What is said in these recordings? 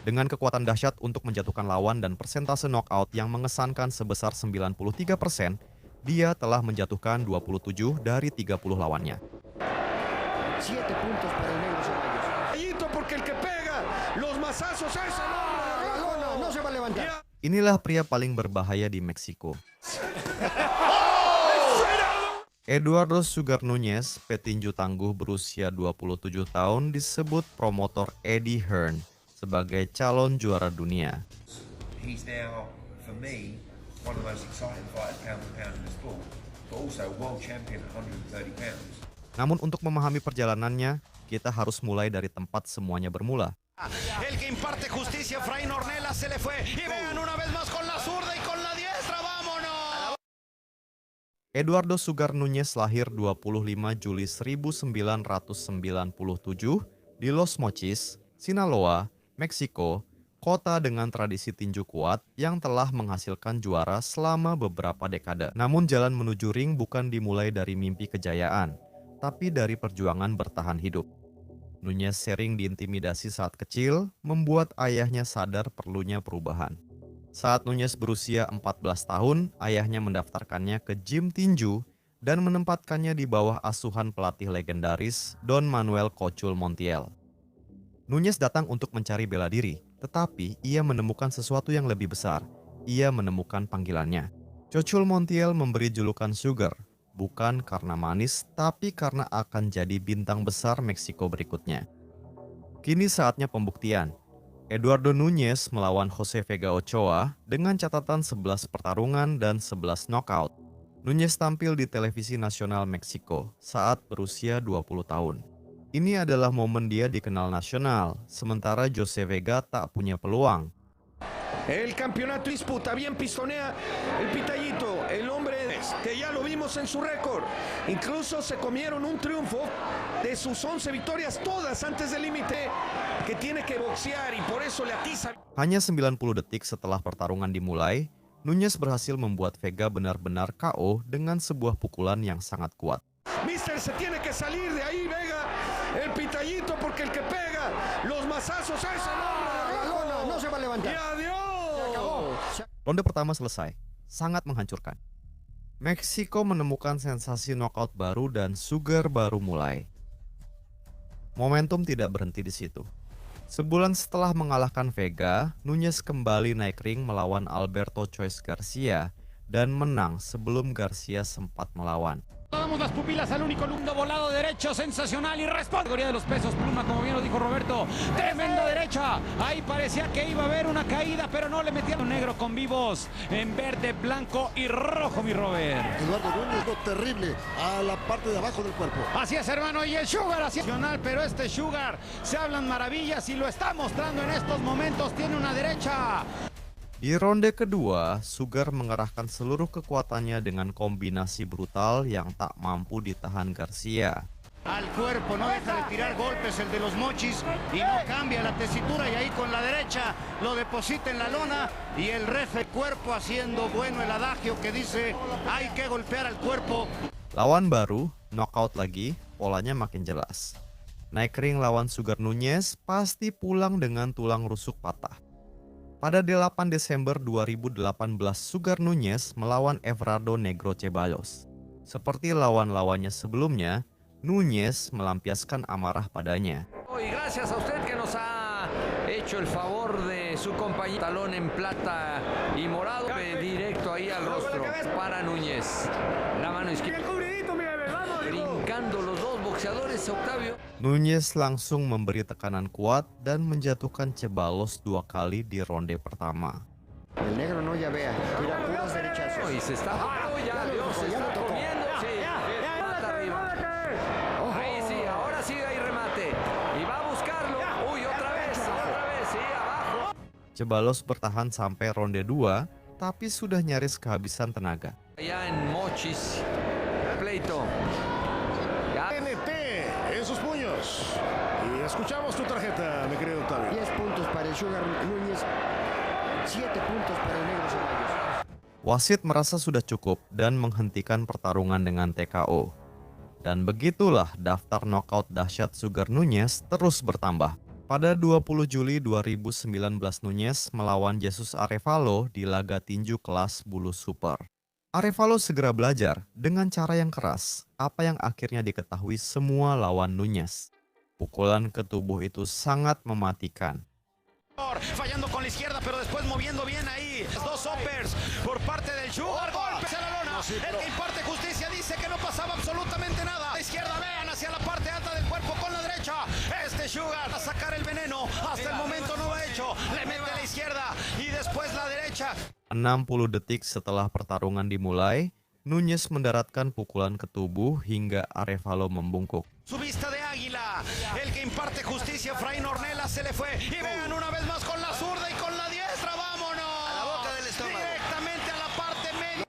Dengan kekuatan dahsyat untuk menjatuhkan lawan dan persentase knockout yang mengesankan sebesar 93%, dia telah menjatuhkan 27 dari 30 lawannya. 7 puntos para el negro Ceballos. Porque el que pega los mazazos es el hombre de La lona, rojo. no se va a levantar. Inilah pria paling berbahaya di Meksiko. Eduardo Sugar Nunez, petinju tangguh berusia 27 tahun, disebut promotor Eddie Hearn sebagai calon juara dunia. He's now, for me, one of the most exciting fighters pound for pound in the sport, but also world champion at 130 pounds. Namun untuk memahami perjalanannya, kita harus mulai dari tempat semuanya bermula. El que imparte justicia, Fray Ornelas, se le fue. Y vean una vez más con la zurda y con la diestra, vámonos. Eduardo Sugar Nunez lahir 25 Juli 1997 di Los Mochis, Sinaloa, Meksiko, kota dengan tradisi tinju kuat yang telah menghasilkan juara selama beberapa dekade. Namun jalan menuju ring bukan dimulai dari mimpi kejayaan, tapi dari perjuangan bertahan hidup. Nunez sering diintimidasi saat kecil, membuat ayahnya sadar perlunya perubahan. Saat Nunez berusia 14 tahun, ayahnya mendaftarkannya ke gym tinju dan menempatkannya di bawah asuhan pelatih legendaris Don Manuel Cocul Montiel. Nunez datang untuk mencari bela diri, tetapi ia menemukan sesuatu yang lebih besar. Ia menemukan panggilannya. Cocul Montiel memberi julukan Sugar, bukan karena manis, tapi karena akan jadi bintang besar Meksiko berikutnya. Kini saatnya pembuktian. Eduardo Nunez melawan Jose Vega Ochoa dengan catatan 11 pertarungan dan 11 knockout. Nunez tampil di televisi nasional Meksiko saat berusia 20 tahun. Ini adalah momen dia dikenal nasional, sementara Jose Vega tak punya peluang. El campeonato disputa, bien pistonea el pitallito, el hombre que ya lo vimos en su récord. Incluso se comieron un triunfo de sus 11 victorias, todas antes del límite, que tiene que boxear y por eso le atiza. Hanya 90 detik setelah pertarungan dimulai, Nunez berhasil membuat Vega benar-benar KO dengan sebuah pukulan yang sangat kuat. Mister, se tiene que salir de ahí, Vega, el pitallito, porque el que pega los mazazos es el hombre de La rojo. lona, no se va a levantar. Y adiós. Ronde pertama selesai, sangat menghancurkan. Meksiko menemukan sensasi knockout baru dan Sugar baru mulai. Momentum tidak berhenti di situ. Sebulan setelah mengalahkan Vega, Nunez kembali naik ring melawan Alberto Choice Garcia dan menang sebelum Garcia sempat melawan. Damos las pupilas al único lundo volado derecho, sensacional y responde. Categoría de los pesos pluma, como bien lo dijo Roberto. Tremenda derecha. Ahí parecía que iba a haber una caída, pero no le metieron negro con vivos en verde, blanco y rojo, mi Robert. Eduardo Núñez, lo terrible a la parte de abajo del cuerpo. Así es, hermano, y el Sugar, así es. Pero este Sugar, se hablan maravillas y lo está mostrando en estos momentos. Tiene una derecha. Di ronde kedua, Sugar mengerahkan seluruh kekuatannya dengan kombinasi brutal yang tak mampu ditahan Garcia. Al cuerpo, no deja de tirar golpes el de los Mochis y no cambia la tesitura y ahí con la derecha lo deposita en la lona y el refe cuerpo haciendo bueno el adagio que dice hay que golpear al cuerpo. Lawan baru, knockout lagi, polanya makin jelas. Naik ring lawan Sugar Nunez pasti pulang dengan tulang rusuk patah. Pada 8 Desember 2018, Sugar Nunez melawan Everardo Negro Ceballos. Seperti lawan-lawannya sebelumnya, Nunez melampiaskan amarah padanya. Y gracias a usted que nos ha hecho el favor de su compañero talón en plata y morado directo ahí al rostro para Núñez. La mano izquierda. Brincando los dos boxeadores, Octavio. Nunez langsung memberi tekanan kuat dan menjatuhkan Ceballos 2 kali di ronde pertama. El negro no ya vea, tira puros derechazos. Y se está ya, Dios, se está comiendo. Sí, mata arriba. Ahí sí, ahora sí hay remate. Y va a buscarlo. Uy, otra vez, sí, abajo. Ceballos bertahan sampai ronde 2, tapi sudah nyaris kehabisan tenaga. Ya en Mochis, pleito. NT en sus puños. Y escuchamos tu tarjeta, mi querido Octavio. 10 puntos para el Sugar Núñez, 7 puntos para el negro Ceballos. Wasit merasa sudah cukup dan menghentikan pertarungan dengan TKO. Dan begitulah daftar knockout dahsyat Sugar Nunez terus bertambah. Pada 20 Juli 2019 Nunes melawan Jesus Arévalo di laga tinju kelas bulu super. Arévalo segera belajar dengan cara yang keras, apa yang akhirnya diketahui semua lawan Nunes. Pukulan ke tubuh itu sangat mematikan. Fallando con la izquierda, pero después moviendo bien ahí. Dos uppers por parte del Sugar. Golpes a la lona. El que imparte justicia dice que no pasaba absolutamente nada. La izquierda, vean hacia la parte alta del cuerpo con la derecha. Este Sugar a sacar el veneno. Hasta el momento no lo ha hecho. Le mete la izquierda y después la derecha. 60 detik setelah pertarungan dimulai, Nunes mendaratkan pukulan ke tubuh hingga Arévalo membungkuk. Su vista de águila, el que imparte justicia, Efraín Ornelas se le fue. Y vean una vez más con la zurda y con la diestra, vámonos. A la boca del estómago. Directamente a la parte media.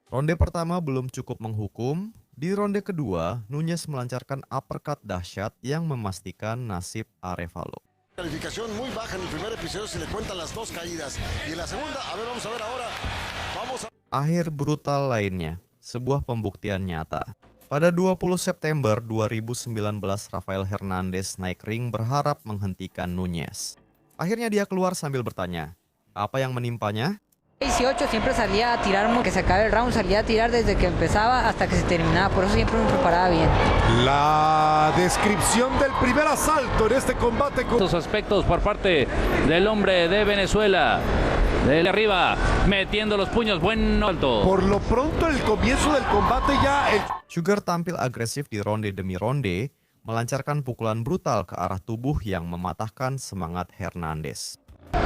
Ronde pertama belum cukup menghukum. Di ronde kedua, Nunes melancarkan uppercut dahsyat yang memastikan nasib Arévalo. Calificación muy baja en el primer episodio, se le cuentan las dos caídas. Y en la segunda, vamos a ver ahora. Akhir brutal lainnya, sebuah pembuktian nyata. Pada 20 September 2019, Rafael Hernandez naik ring berharap menghentikan Nunes. Akhirnya dia keluar sambil bertanya, apa yang menimpanya? 18 siempre salía a tirar, que se acabe el round, salía a tirar desde que empezaba hasta que se terminaba, por eso siempre me preparaba bien. La descripción del primer asalto en este combate. Estos aspectos por parte del hombre de Venezuela. De arriba, metiendo los puños, buen alto. Por lo pronto el comienzo del combate ya... Sugar tampil agresif di ronde demi ronde, melancarkan pukulan brutal ke arah tubuh yang mematahkan semangat Hernandez.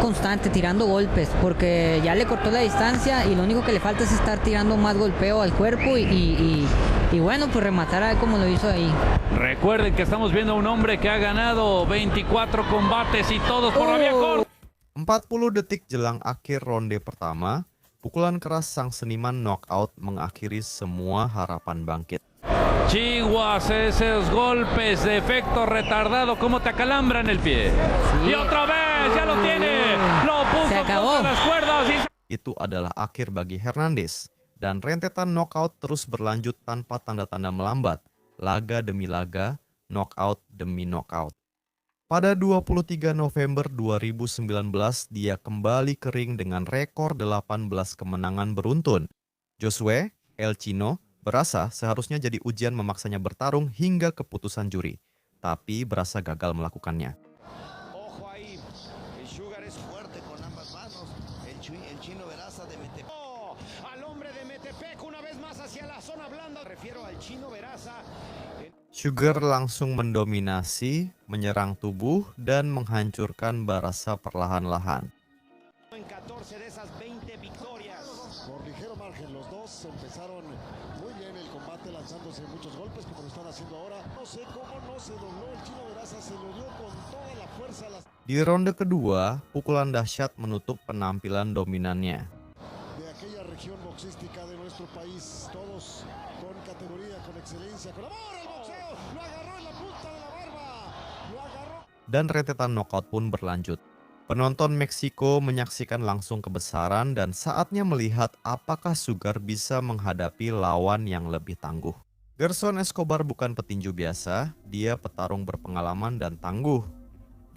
Constante tirando golpes, porque ya le cortó la distancia y lo único que le falta es estar tirando más golpeo al cuerpo y bueno, pues rematar como lo hizo ahí. Recuerden que estamos viendo a un hombre que ha ganado 24 combates y todos por la vía corta. 40 detik jelang akhir ronde pertama, pukulan keras sang seniman knockout mengakhiri semua harapan bangkit. Chihuas, esos golpes de efecto retardado, como te acalambran el pie. Sí. Y otra vez, ya lo tiene. Lo puso contra las cuerdas. Itu adalah akhir bagi Hernandez. Dan rentetan knockout terus berlanjut tanpa tanda-tanda melambat. Laga demi laga, knockout demi knockout. Pada 23 November 2019, dia kembali ke ring dengan rekor 18 kemenangan beruntun. Josué El Chino berasa seharusnya jadi ujian memaksanya bertarung hingga keputusan juri, tapi berasa gagal melakukannya. Ojo ahí, el Sugar es fuerte con ambas manos. El Chino Veraza de Metepec. Al hombre de Metepec una vez más hacia la zona blanda. Refiero al Chino Veraza. Sugar langsung mendominasi, menyerang tubuh, dan menghancurkan Barasa perlahan-lahan. En 14 de esas 20 victorias. Por ligero margen, los dos empezaron muy bien el combate, lanzándose muchos golpes como lo están haciendo ahora. No sé cómo no se dobló el Chino Veraza, se lo dio con toda la fuerza. Di ronde kedua, pukulan dahsyat menutup penampilan dominannya. De aquella región boxística de nuestro país, todos con categoría, con excelencia, con amor al boxeo. Lo agarró en la punta de la barba. Lo agarró. Dan rentetan knockout pun berlanjut. Penonton Meksiko menyaksikan langsung kebesaran dan saatnya melihat apakah Sugar bisa menghadapi lawan yang lebih tangguh. Gerson Escobar bukan petinju biasa, dia petarung berpengalaman dan tangguh.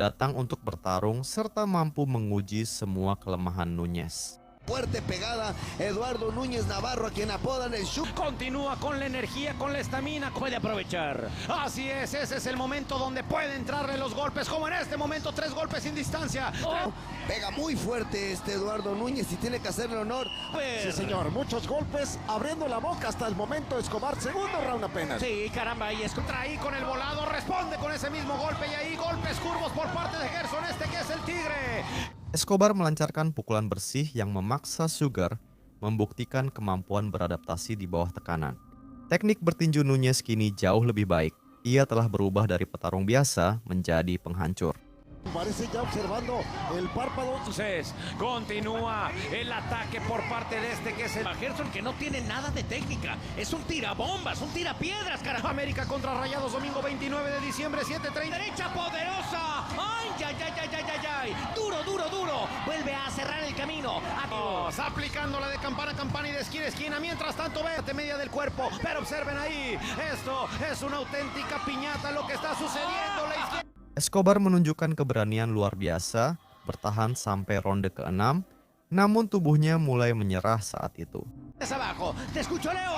Datang untuk bertarung serta mampu menguji semua kelemahan Nunes. Fuerte pegada, Eduardo Núñez Navarro, a quien apodan el Sugar. Continúa con la energía, con la estamina, puede aprovechar. Así es, ese es el momento donde puede entrarle los golpes, como en este momento, 3 golpes sin distancia. Pega muy fuerte Eduardo Núñez y tiene que hacerle honor. Sí, señor, muchos golpes, abriendo la boca hasta el momento. Escobar, segundo round apenas. Sí, caramba, y contra ahí con el volado, responde con ese mismo golpe y ahí golpes curvos por parte de Gerson, que es el tigre. Escobar melancarkan pukulan bersih yang memaksa Sugar membuktikan kemampuan beradaptasi di bawah tekanan. Teknik bertinju Nunes kini jauh lebih baik. Ia telah berubah dari petarung biasa menjadi penghancur. Parece ya observando el párpado. Entonces, continúa el ataque por parte de que es el Gerson, que no tiene nada de técnica. Es un tirabombas, un tirapiedras, carajo. América contra Rayados, domingo 29 de diciembre, 7:30. Derecha poderosa. ¡Ay, ay, ay, ay, ay, ay, ay! Duro, duro, duro. Vuelve a cerrar el camino. Aplicando la de campana a campana y de esquina a esquina. Mientras tanto, vete media del cuerpo. Pero observen ahí. Esto es una auténtica piñata lo que está sucediendo. La izquierda. Escobar menunjukkan keberanian luar biasa, bertahan sampai ronde ke-6, namun tubuhnya mulai menyerah saat itu. Abajo, te escucho Leo.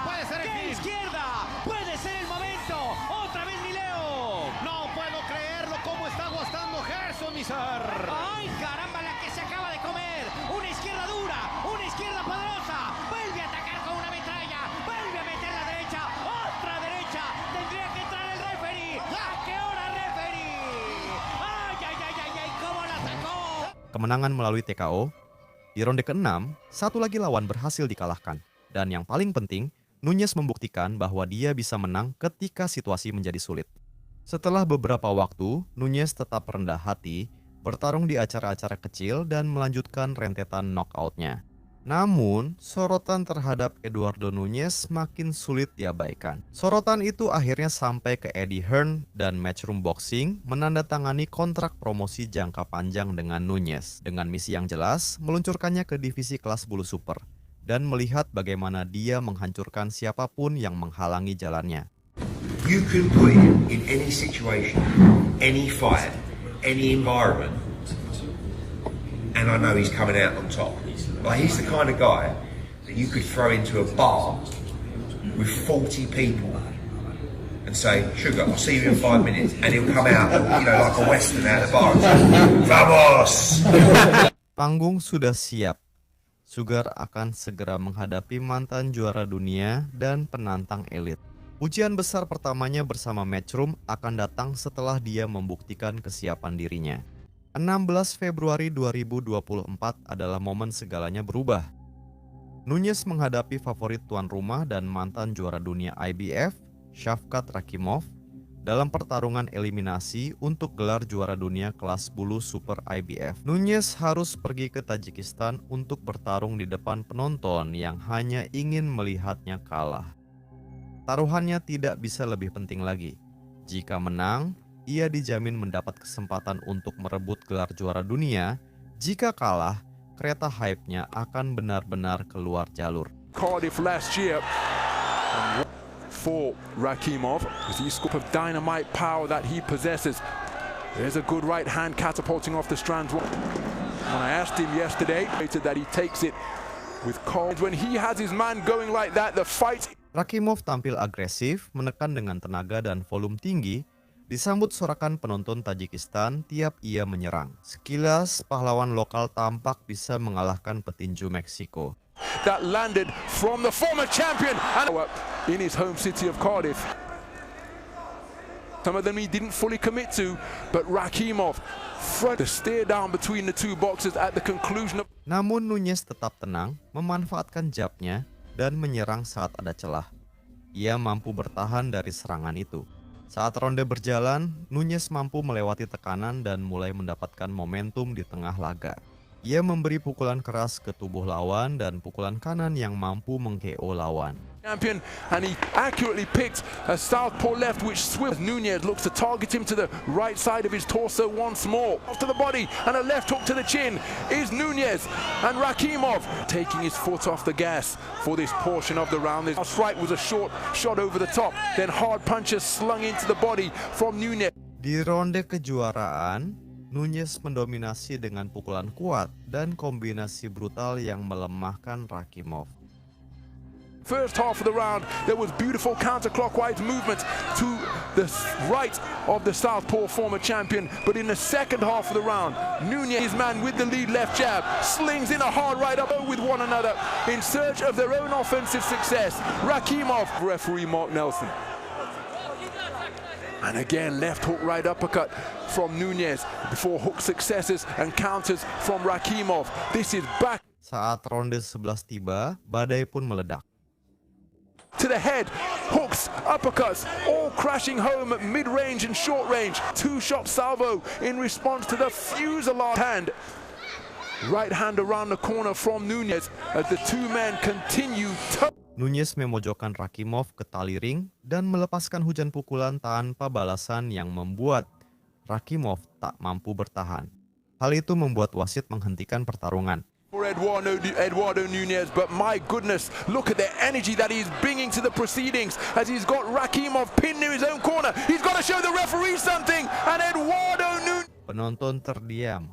Puede ser el izquierda, puede ser el momento. Otra vez mi Leo. No puedo creerlo, cómo está aguantando Gerson, mi ser. Ay, caramba, la que se acaba de comer. Una izquierda dura, una izquierda poderosa. Vuelve a atacar con una metralla. Vuelve a meter la derecha. Otra derecha. Tendría que entrar el referee. ¿A qué hora, referee? Ay, ay, ay, ay, ay, cómo la sacó. Kemenangan melalui TKO. Di ronde ke-6, satu lagi lawan berhasil dikalahkan. Dan yang paling penting, Nunes membuktikan bahwa dia bisa menang ketika situasi menjadi sulit. Setelah beberapa waktu, Nunes tetap rendah hati, bertarung di acara-acara kecil dan melanjutkan rentetan knockout-nya. Namun, sorotan terhadap Eduardo Nunes makin sulit diabaikan. Sorotan itu akhirnya sampai ke Eddie Hearn dan Matchroom Boxing menandatangani kontrak promosi jangka panjang dengan Nunes dengan misi yang jelas meluncurkannya ke divisi kelas bulu super dan melihat bagaimana dia menghancurkan siapapun yang menghalangi jalannya. You can put him in any situation, any fight, any environment, and I know he's coming out on top. Like, he's the kind of guy that you could throw into a bar with 40 people and say, Sugar, I'll see you in 5 minutes, and he'll come out, you know, like a western out of the bar and say, Vamos! Panggung sudah siap. Sugar akan segera menghadapi mantan juara dunia dan penantang elit. Ujian besar pertamanya bersama Matchroom akan datang setelah dia membuktikan kesiapan dirinya. 16 Februari 2024 adalah momen segalanya berubah. Nunes menghadapi favorit tuan rumah dan mantan juara dunia IBF, Shavkat Rakhimov, dalam pertarungan eliminasi untuk gelar juara dunia kelas bulu super IBF. Nunes harus pergi ke Tajikistan untuk bertarung di depan penonton yang hanya ingin melihatnya kalah. Taruhannya tidak bisa lebih penting lagi. Jika menang, ia dijamin mendapat kesempatan untuk merebut gelar juara dunia. Jika kalah, kereta hype-nya akan benar-benar keluar jalur. Cardiff last year for Rakhimov, with the scope of dynamite power that he possesses. There's a good right hand catapulting off the strands. When I asked him yesterday, that he takes it with cold. When he has his man going like that, the fight. Rakhimov tampil agresif, menekan dengan tenaga dan volume tinggi. Disambut sorakan penonton Tajikistan tiap ia menyerang. Sekilas, pahlawan lokal tampak bisa mengalahkan petinju Meksiko. That landed from the former champion and in his home city of Cardiff. Some of them he didn't fully commit to, but Rakhimov front the stare down between the two boxers at the conclusion of. Namun Nunes tetap tenang, memanfaatkan jabnya dan menyerang saat ada celah. Ia mampu bertahan dari serangan itu. Saat ronde berjalan, Nunes mampu melewati tekanan dan mulai mendapatkan momentum di tengah laga. Ia memberi pukulan keras ke tubuh lawan dan pukulan kanan yang mampu meng-KO lawan. Champion, and he accurately picked a southpaw left which swift. Nunes looks to target him to the right side of his torso once more. Off to the body and a left hook to the chin is Nunes, and Rakhimov taking his foot off the gas for this portion of the round. His strike was a short shot over the top, then hard punches slung into the body from Nunes. Di ronde kejuaraan, Nunes mendominasi dengan pukulan kuat dan kombinasi brutal yang melemahkan Rakhimov. First half of the round, there was beautiful counterclockwise movement to the right of the southpaw former champion. But in the second half of the round, Nunes, his man with the lead left jab, slings in a hard right up with one another in search of their own offensive success. Rakhimov, referee Mark Nelson. And again, left hook right uppercut from Nunes before hook successes and counters from Rakhimov. This is back. Saat ronde 11 tiba, badai pun meledak. To the head, hooks, uppercuts, all crashing home at mid-range and short range. Two-shot salvo in response to the Fusillade hand. Right hand around the corner from Nunes as the two men continue to. Nunes memojokkan Rakhimov ke tali ring dan melepaskan hujan pukulan tanpa balasan yang membuat Rakhimov tak mampu bertahan. Hal itu membuat wasit menghentikan pertarungan. For Eduardo Nunez, but my goodness, look at the energy that he's bringing to the proceedings as he's got Rakhimov pinned to his own corner. He's got to show the referee something, and Eduardo Nunez. Penonton terdiam.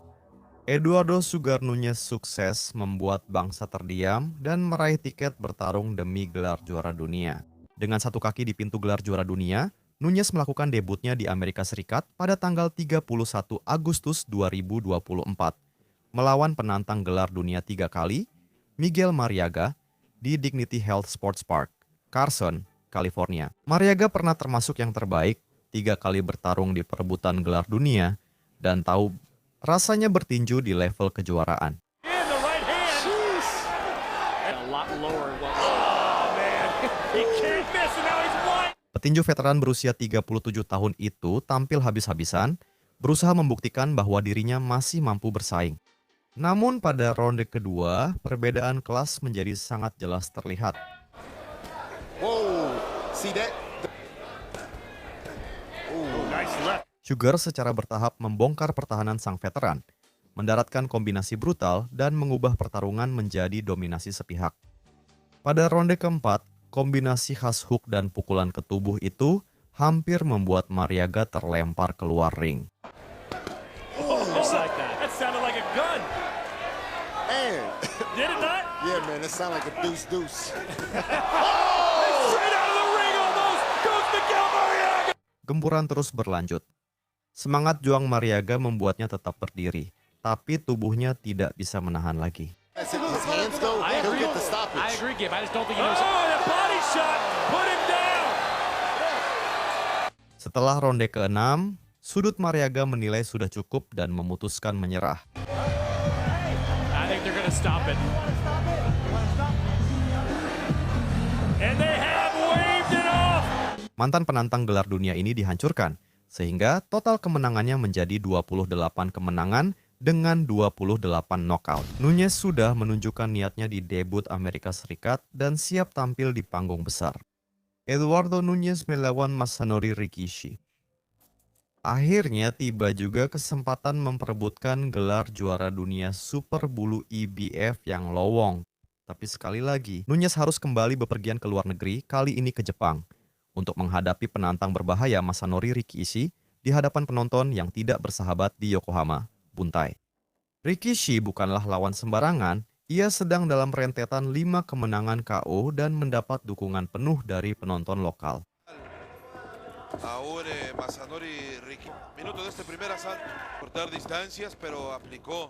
Eduardo Sugar Nunez sukses membuat bangsa terdiam dan meraih tiket bertarung demi gelar juara dunia. Dengan satu kaki di pintu gelar juara dunia, Nunez melakukan debutnya di Amerika Serikat pada tanggal 31 Agustus 2024 melawan penantang gelar dunia 3 kali, Miguel Mariaga, di Dignity Health Sports Park, Carson, California. Mariaga pernah termasuk yang terbaik 3 kali bertarung di perebutan gelar dunia dan tahu rasanya bertinju di level kejuaraan. Petinju veteran berusia 37 tahun itu tampil habis-habisan, berusaha membuktikan bahwa dirinya masih mampu bersaing. Namun pada ronde kedua, perbedaan kelas menjadi sangat jelas terlihat. Sugar secara bertahap membongkar pertahanan sang veteran, mendaratkan kombinasi brutal dan mengubah pertarungan menjadi dominasi sepihak. Pada ronde keempat, kombinasi khas hook dan pukulan ke tubuh itu hampir membuat Mariaga terlempar keluar ring. Gempuran terus berlanjut. Semangat juang Mariaga membuatnya tetap berdiri, tapi tubuhnya tidak bisa menahan lagi. Setelah ronde ke-6, sudut Mariaga menilai sudah cukup dan memutuskan menyerah. Mantan penantang gelar dunia ini dihancurkan, sehingga total kemenangannya menjadi 28 kemenangan dengan 28 knockout. Nunez sudah menunjukkan niatnya di debut Amerika Serikat dan siap tampil di panggung besar. Eduardo Nunez melawan Masanori Rikishi. Akhirnya tiba juga kesempatan memperebutkan gelar juara dunia super bulu IBF yang lowong. Tapi sekali lagi, Nunez harus kembali bepergian ke luar negeri, kali ini ke Jepang, untuk menghadapi penantang berbahaya Masanori Rikishi di hadapan penonton yang tidak bersahabat di Yokohama, Buntai. Rikishi bukanlah lawan sembarangan, ia sedang dalam rentetan 5 kemenangan KO dan mendapat dukungan penuh dari penonton lokal. Ahora Masanori Rikishi, minuto de este primer asalto, cortar distancias, pero aplicó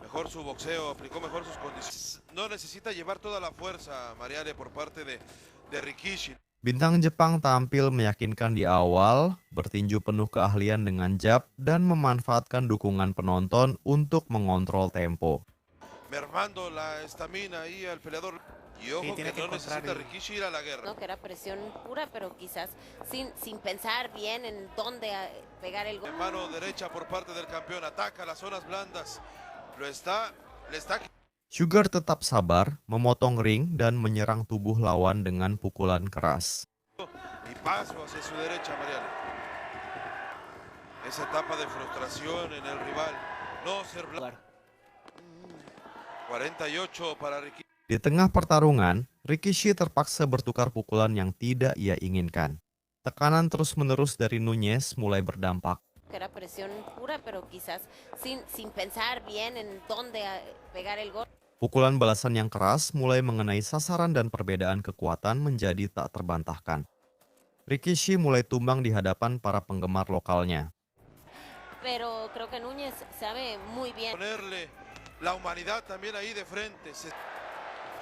mejor su boxeo, aplicó mejor sus condiciones. No necesita llevar toda la fuerza, Mariale, por parte de Rikishi. Bintang Jepang tampil meyakinkan di awal, bertinju penuh keahlian dengan jab dan memanfaatkan dukungan penonton untuk mengontrol tempo. Mermando la estamina ahí al peleador. Y ojo que no necesita Rikishi ir a la guerra. No, que era presión pura, pero quizás sin pensar bien en dónde pegar el golpe. Mano derecha por parte del campeón, ataca las zonas blandas. Le está. Sugar tetap sabar, memotong ring dan menyerang tubuh lawan dengan pukulan keras. Y paso hacia su derecha, Mariale. Esa etapa de frustración en el rival. No ser blanco. 48 para Rikishi. Di tengah pertarungan, Rikishi terpaksa bertukar pukulan yang tidak ia inginkan. Tekanan terus-menerus dari Nunez mulai berdampak. Era presión pura, pero quizás sin pensar bien en dónde pegar el golpe. Pukulan balasan yang keras mulai mengenai sasaran dan perbedaan kekuatan menjadi tak terbantahkan. Rikishi mulai tumbang di hadapan para penggemar lokalnya. Pero creo que Nunez sabe muy bien. Ponerle la humanidad también ahí de frente.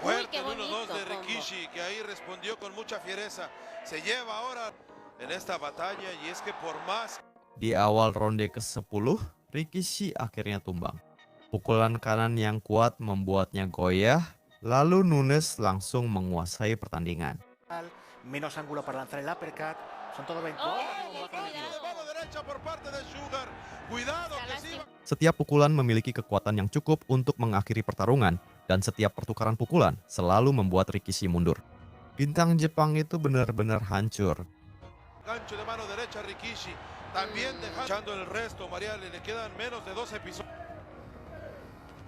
Fuerte el 1-2 de Rikishi, que ahí respondió con mucha fiereza. Se lleva ahora en esta batalla y es que por más. Di awal ronde ke-10, Rikishi akhirnya tumbang. Pukulan kanan yang kuat membuatnya goyah, lalu Nunez langsung menguasai pertandingan. Menos ángulo para lanzar el uppercut, son todo 20. Setiap pukulan memiliki kekuatan yang cukup untuk mengakhiri pertarungan, dan setiap pertukaran pukulan selalu membuat Rikishi mundur. Bintang Jepang itu benar-benar hancur. Gancho de mano derecha Rikishi, también dejando el resto, Mariale, le quedan menos de 2 episodios.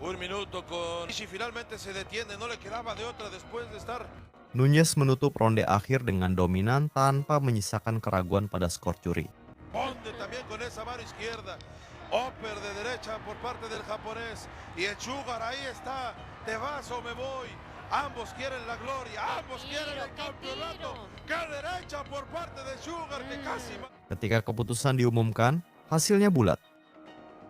Un minuto con y finalmente se detiene, no le quedaba de otra después de estar. Nunes menutup ronde akhir dengan dominan tanpa menyisakan keraguan pada skor juri. Ponte también con esa mano izquierda. Upper de derecha por parte del japonés. Y el Sugar ahí está. Te vas o me voy. Ambos quieren la gloria. Ambos quieren el campeonato. ¡Qué derecha por parte de Sugar! Que casi... Ketika keputusan diumumkan, hasilnya bulat.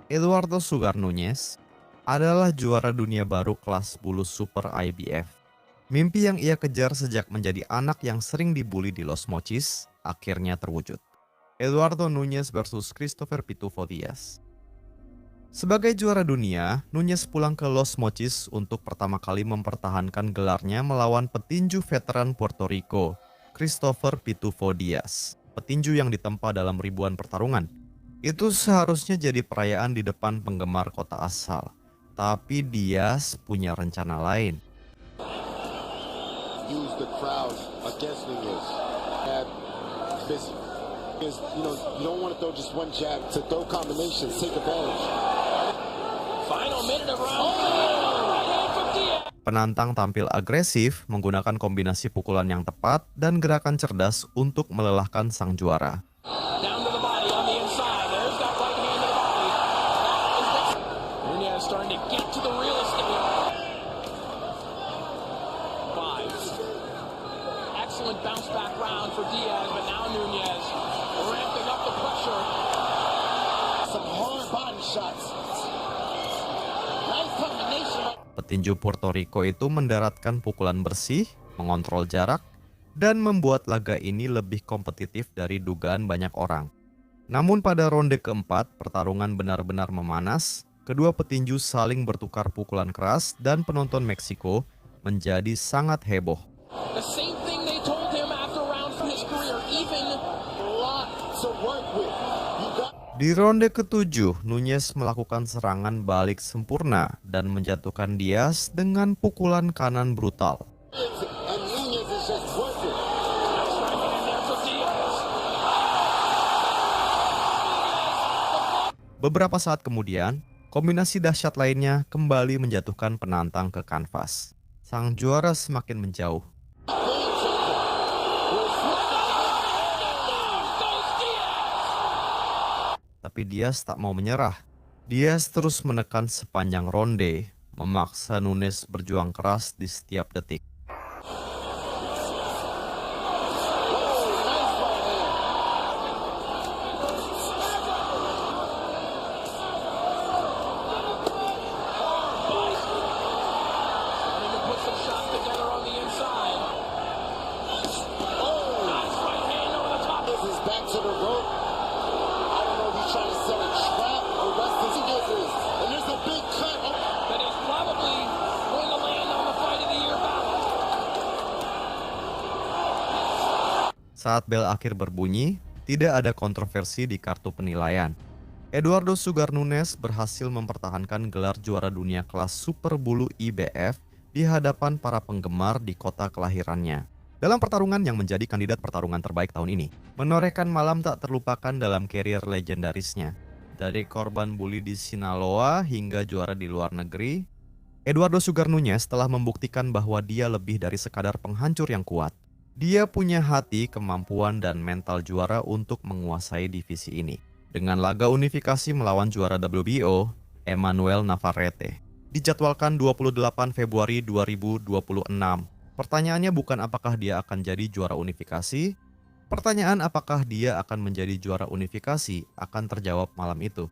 Eduardo Sugar Nunes adalah juara dunia baru kelas bulu Super IBF. Mimpi yang ia kejar sejak menjadi anak yang sering dibully di Los Mochis akhirnya terwujud. Eduardo Nunes versus Christopher Pitufo Diaz. Sebagai juara dunia, Nunes pulang ke Los Mochis untuk pertama kali mempertahankan gelarnya melawan petinju veteran Puerto Rico, Christopher Pitufo Diaz. Petinju yang ditempa dalam ribuan pertarungan. Itu seharusnya jadi perayaan di depan penggemar kota asal. Tapi Diaz punya rencana lain. Use the crowd against Nunes. Busy. Because, you don't want to throw just one jab. To throw combinations, take advantage. Final minute of round. Penantang tampil agresif, menggunakan kombinasi pukulan yang tepat dan gerakan cerdas untuk melelahkan sang juara. Down to the body on the inside. There's that right hand to the body. Nunes starting to get to the real estate. 5. Excellent bounce back round for Diaz, but now Nunes ramping up the pressure. Some hard body shots. Nice combination. Petinju Puerto Rico itu mendaratkan pukulan bersih, mengontrol jarak, dan membuat laga ini lebih kompetitif dari dugaan banyak orang. Namun pada ronde keempat, pertarungan benar-benar memanas, kedua petinju saling bertukar pukulan keras dan penonton Meksiko menjadi sangat heboh. The same thing they told him after round from his career, even a lot to work with. Di ronde ke-7, Nunes melakukan serangan balik sempurna dan menjatuhkan Diaz dengan pukulan kanan brutal. Beberapa saat kemudian, kombinasi dahsyat lainnya kembali menjatuhkan penantang ke kanvas. Sang juara semakin menjauh. Tapi Diaz tak mau menyerah. Diaz terus menekan sepanjang ronde, memaksa Nunes berjuang keras di setiap detik. Saat bel akhir berbunyi, tidak ada kontroversi di kartu penilaian. Eduardo Sugar Nunes berhasil mempertahankan gelar juara dunia kelas Super Bulu IBF di hadapan para penggemar di kota kelahirannya. Dalam pertarungan yang menjadi kandidat pertarungan terbaik tahun ini, menorehkan malam tak terlupakan dalam karier legendarisnya. Dari korban bully di Sinaloa hingga juara di luar negeri, Eduardo Sugar Nunes telah membuktikan bahwa dia lebih dari sekadar penghancur yang kuat. Dia punya hati, kemampuan, dan mental juara untuk menguasai divisi ini. Dengan laga unifikasi melawan juara WBO, Emmanuel Navarrete, dijadwalkan 28 Februari 2026. Pertanyaannya bukan apakah dia akan jadi juara unifikasi, pertanyaan apakah dia akan menjadi juara unifikasi akan terjawab malam itu.